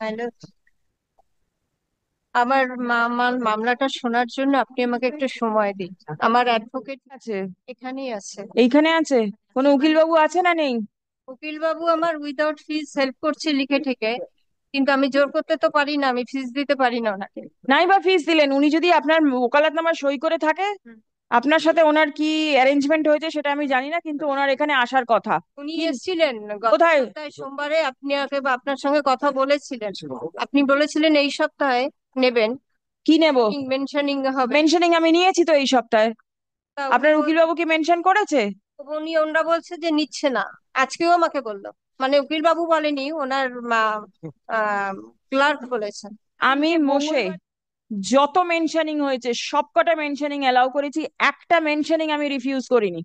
Hello, আমার মামলাটা শোনার জন্য আপনি আমাকে একটু সময় দিন। আমার অ্যাডভোকেট আছে? এখানেই আছে। এইখানে আছে? কোনো উকিল বাবু আছে না নেই? উকিল বাবু আমার উইদাউট ফিজ হেল্প করছে লিখে ঠেকে, কিন্তু আমি জোর করতে তো পারি না, আমি ফিজ দিতে পারি না ওনাকে। নাই বা ফিস দিলেন, উনি যদি আপনার ওকালাতনামা সই করে থাকে, হুম। আপনার সাথে ওনার কি অ্যারেঞ্জমেন্ট হয়েছে সেটা আমি জানি না, কিন্তু ওনার এখানে আসার কথা। উনি কি? এসেছিলেন গত কোথায়? সপ্তাহে সোমবারে, আপনাকে বা আপনার সঙ্গে কথা বলেছিলেন। আপনি বলেছিলেন এই সপ্তাহে নেবেন, কি নেব? মেনশনিং হবে। মেনশনিং আমি নিয়েছি তো এই সপ্তাহে। তা উনি আপনার উকিল বাবু কি মেনশন করেছে? ওনারা বলছে যে নিচ্ছে না। আজকেও আমাকে বললো, মানে উকিল বাবু বলেনি, ওনার ক্লার্ক বলেছেন। আমি বসে যত মেনশনিং হয়েছে সবকটা মেনশনিং অ্যালাউ করেছি, একটা মেনশনিং আমি রিফিউজ করিনি।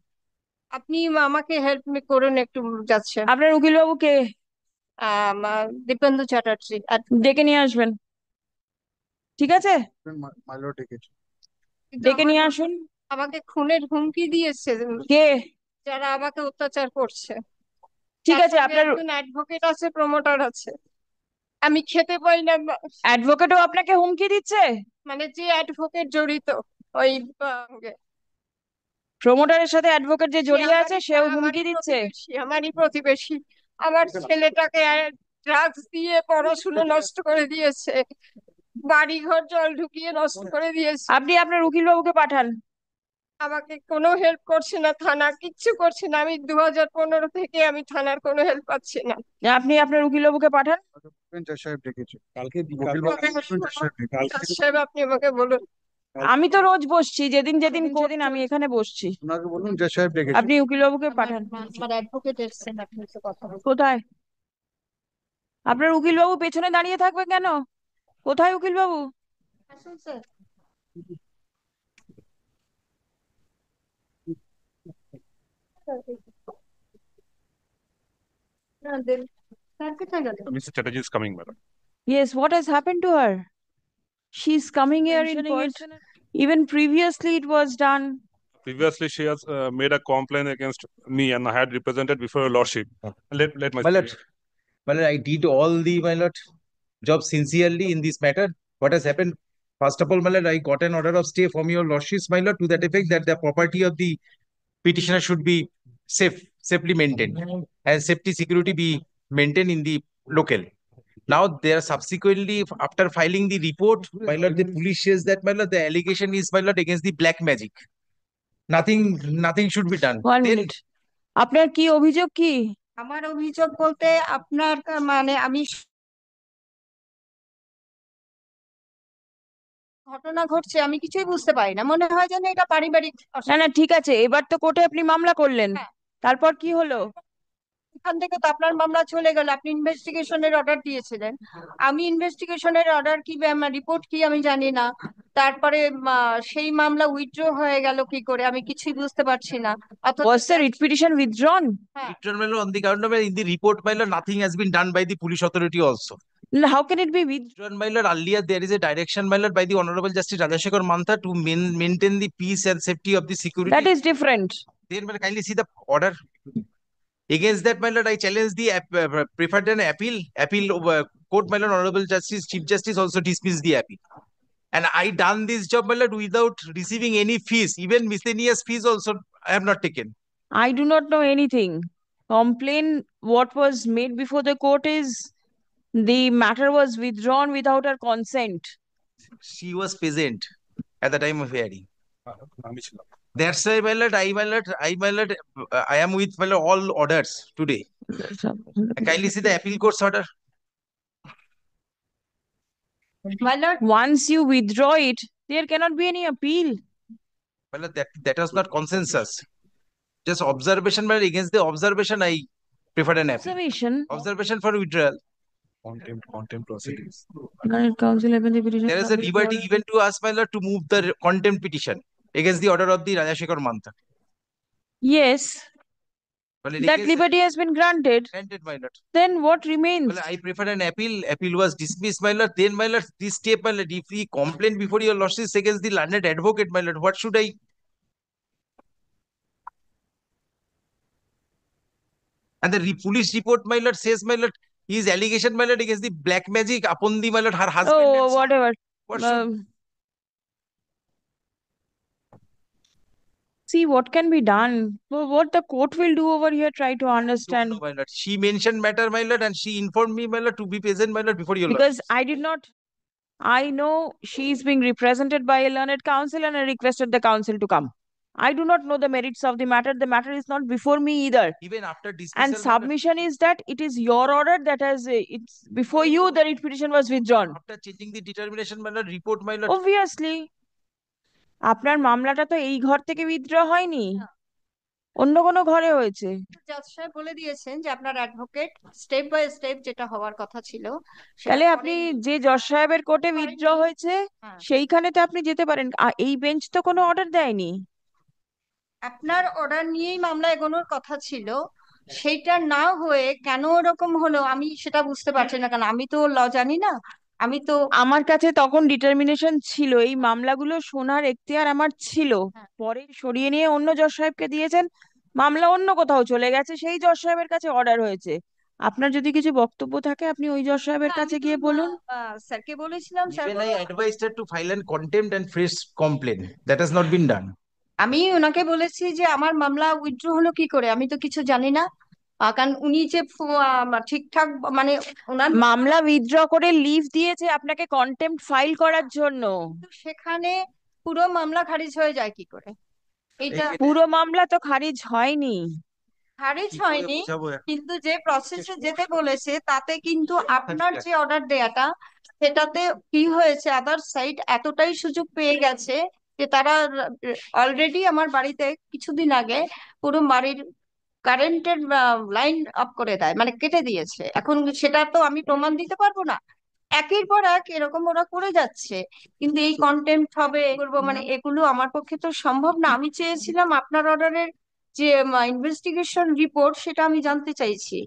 আপনি আমাকে হেল্প করুন একটু, যাচ্ছে। আপনার উকিল বাবু কে? দীপেন্দু চ্যাটার্জি ডেকে নিয়ে আসবেন, ঠিক আছে? মাইলর ডেকেছে। কিন্তু ডেকে নিয়ে আসুন। আমাকে খুনের হুমকি দিয়েছে কে? যারা আমাকে অত্যাচার করছে। ঠিক তার আছে, সঙ্গে আপনার একজন অ্যাডভোকেট আছে, প্রমোটার আছে। আমি খেতে পাই না, অ্যাডভোকেটও আপনাকে হুমকি দিচ্ছে? মানে যে অ্যাডভোকেট জড়িত ওই প্রমোটারের সাথে অ্যাডভোকেট যে সে জড়িয়ে আছে আমারই সেও হুমকি আমারই দিচ্ছে? প্রতিবেশী, আমারই প্রতিবেশী। আমার ছেলেটাকে ড্রাগস দিয়ে পড়াশুনো নষ্ট করে দিয়েছে, বাড়ি ঘর জল ঢুকিয়ে নষ্ট করে দিয়েছে। আপনি আপনার উকিল বাবুকে পাঠান। আমাকে কোনো হেল্প করছে না, থানা কিচ্ছু করছে না। আমি 2015 থেকে আমি থানার কোনো হেল্প পাচ্ছি না। আপনি আপনার উকিল বাবুকে পাঠান। জজ সাহেব ডেকেছে কালকে কিভাবে আসবো? জজ সাহেব জজ সাহেব আপনি আমাকে বলুন। আমি তো রোজ বসছি, যেদিন যেদিন সেদিন কোর্ট সেদিন আমি চলছে। এখানে বসছি। ওনাকে বলুন জজ সাহেব ডেকেছে। আপনি উকিল বাবুকে আমার পাঠান। আমার অ্যাডভোকেট এসেছেন, আপনি একটু কথা বলুন। কোথায়? আপনার উকিল বাবু পেছনে দাঁড়িয়ে থাকবে কেন? কোথায় উকিল বাবু? আসুন স্যার। না, স্যার কোথায় গেল? Mr. Chatterjee is coming, madam. Yes, what has happened to her? She's coming here in person. Even previously it was done. Previously, she has made a complaint against me, and I had represented before your lordship. Let my My lord, my lord, I did all the my lord job sincerely in this matter. What has happened? First of all, my lord, I got an order of stay from your lordships, my lord, to that effect that the property of the petitioner should be safely maintained, and safety security be maintained in the local. Now, there subsequently, after filing the report, my lord, the police says that my lord, the allegation is my lord against the black magic. Nothing should be done. One Then minute. আপনার কি অভিযোগ কি? আমার অভিযোগ বলতে আপনার মানে আমি ঘটনা ঘটছে, আমি কিছুই বুঝতে পারি না, মনে হয় যেন এটা পারিবারিক না না, অশান্তি। ঠিক আছে, এবার তো কোর্টে আপনি মামলা করলেন, হ্যাঁ, তারপর কি হলো? এখান থেকে তো আপনার মামলা চলে গেল, আপনি ইনভেস্টিগেশনের অর্ডার দিয়েছিলেন। আমি ইনভেস্টিগেশনের অর্ডার কি, রিপোর্ট কি আমি জানি না। তারপরে সেই মামলা উইথড্র হয়ে গেল কি করে, আমি কিছুই বুঝতে পারছি না। অথচ Was the writ petition withdrawn? হ্যাঁ, written my lord, on the ground in the report, my lord, nothing has been done by the police authority also. How can it be withdrawn? Written, my lord, earlier there is a direction, my lord, by the Honorable Justice Rajashekar Mantha to maintain the peace and safety of the security. That is different. Then, my lord, kindly see the order. Against that, my lord, I challenge the preferred an appeal. Court, my lord, Honorable Justice, Chief Justice also dismissed the appeal. And I done this job, my lord, without receiving any fees. Even miscellaneous fees also I have not taken. I do not know anything. Complaint what was made before the court is the matter was withdrawn without her consent. She was present at the time of hearing. আমি ছিলাম। That's why, my lord, I am with my lord, all orders today. Kindly see the appeal court's order. my lord, Once you withdraw it, there cannot be any appeal. My lord, that was not consensus. Just observation, but against the observation, I preferred an appeal. Observation. Observation for withdrawal. Contempt proceedings. Council open the petition. There is a liberty given to us, my lord, to move the contempt petition against the order of the Rajashekar Mantha. Yes, Well, in that case liberty has been granted. granted, my lord. Then what remains? Well, I prefer an appeal. Appeal was dismissed, my lord. Then, my lord, this step, my lord, if we complain before your lordship against the learned advocate, my lord, what should I? And the police report, my lord, says, my lord, his allegation, my lord, against the black magic upon the, my lord, her husband Oh, and son. whatever. What should See what can be done. What the court will do over here, try to don't understand. know, my lord. She mentioned matter, my lord, and she informed me, my lord, to be present, my lord, before your lord. Because I did not, I know she's being represented by a learned counsel and I requested the counsel to come. I do not know the merits of the matter. The matter is not before me either. Even after And dismissal, my lord, submission is that it is your order that has, it's before you the writ petition was withdrawn. after changing the determination, my lord, report, my lord. Obviously. আপনার মামলাটা তো এই ঘর থেকে withdraw হয়নি, অন্য কোনো ঘরে হয়েছে। জাজ সাহেব বলে দিয়েছেন যে আপনার অ্যাডভোকেট স্টেপ বাই স্টেপ যেটা হওয়ার কথা ছিল সেটা তাহলে আপনি করেনি। যে জজ সাহেবের কোর্টে উইথড্র হয়েছে হ্যাঁ। সেইখানে তো আপনি যেতে পারেন। এই বেঞ্চ তো কোনো অর্ডার দেয়নি। আপনার অর্ডার নিয়েই মামলা এগোনোর কথা ছিল, সেইটা না হয়ে কেন ওরকম হলো আমি সেটা বুঝতে পারছি না, কারণ আমি তো ল জানি না। আমি তো আমার কাছে তখন ডিটারমিনেশন ছিল, এই মামলাগুলো শোনার এখতিয়ার আমার ছিল। হ্যাঁ। পরে সরিয়ে নিয়ে অন্য জজ সাহেবকে দিয়েছেন, মামলা অন্য কোথাও চলে গেছে, সেই জজ সাহেবের কাছে অর্ডার হয়েছে। আপনার যদি কিছু বক্তব্য থাকে আপনি ওই জজ সাহেবের কাছে গিয়ে বলুন। স্যারকে বলেছিলাম, sir Even I advised her to file an contempt and fresh complaint. That has not been done. আমি ওনাকে বলেছি যে আমার মামলা উইথড্র হলো কি করে, আমি তো কিছু জানি না। কারণ উনি যে ঠিকঠাক মানে ওনার মামলা উইথড্র করে লিভ দিয়েছে আপনাকে কন্টেম্প্ট ফাইল করার জন্য। সেখানে পুরো মামলা খারিজ হয়ে যায় কি করে? এটা পুরো মামলা তো খারিজ হয়নি। খারিজ কি করে হয়নি, বোঝাবো এখন? কিন্তু যে প্রসেসে যেতে বলেছে তাতে কিন্তু আপনার যে অর্ডার দেয়াটা সেটাতে কি হয়েছে, আদার সাইড এতটাই সুযোগ পেয়ে গেছে যে তারা অলরেডি আমার বাড়িতে কিছুদিন আগে পুরো বাড়ির কারেন্টের লাইন অফ করে দেয়, মানে কেটে দিয়েছে। এখন সেটা তো আমি প্রমাণ দিতে পারবো না। একের পর এক এরকম ওরা করে যাচ্ছে, কিন্তু এই কন্টেম্প্ট হবে করবো, মানে এগুলো আমার পক্ষে তো সম্ভব না। আমি চেয়েছিলাম আপনার অর্ডারের যে ইনভেস্টিগেশন রিপোর্ট সেটা আমি জানতে চাইছি।